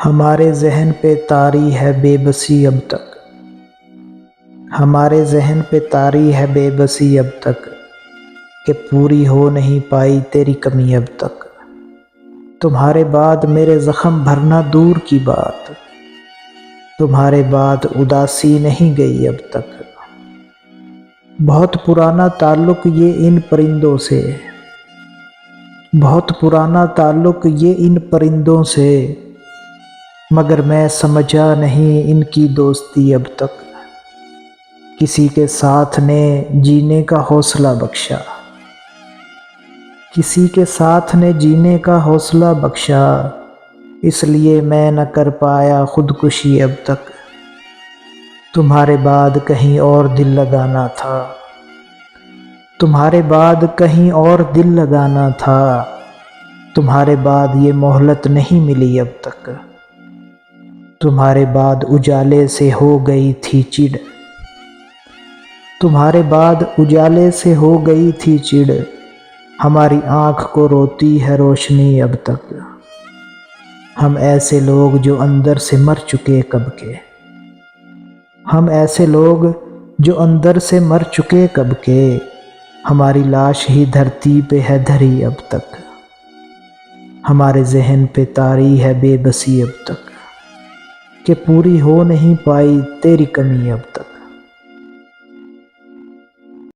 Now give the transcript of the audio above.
ہمارے ذہن پہ طاری ہے بے بسی اب تک، ہمارے ذہن پہ طاری ہے بے بسی اب تک، کہ پوری ہو نہیں پائی تیری کمی اب تک۔ تمہارے بعد میرے زخم بھرنا دور کی بات، تمہارے بعد اداسی نہیں گئی اب تک۔ بہت پرانا تعلق یہ ان پرندوں سے، بہت پرانا تعلق یہ ان پرندوں سے، مگر میں سمجھا نہیں ان کی دوستی اب تک۔ کسی کے ساتھ نے جینے کا حوصلہ بخشا، کسی کے ساتھ نے جینے کا حوصلہ بخشا، اس لیے میں نہ کر پایا خودکشی اب تک۔ تمہارے بعد کہیں اور دل لگانا تھا، تمہارے بعد کہیں اور دل لگانا تھا، تمہارے بعد یہ مہلت نہیں ملی اب تک۔ تمہارے بعد اجالے سے ہو گئی تھی چڑ، تمہارے بعد اجالے سے ہو گئی تھی چڑ، ہماری آنکھ کو روتی ہے روشنی اب تک۔ ہم ایسے لوگ جو اندر سے مر چکے کب کے، ہم ایسے لوگ جو اندر سے مر چکے کب کے، ہماری لاش ہی دھرتی پہ ہے دھری اب تک۔ ہمارے ذہن پہ طاری ہے بے بسی اب تک، کہ پوری ہو نہیں پائی تیری کمی اب تک۔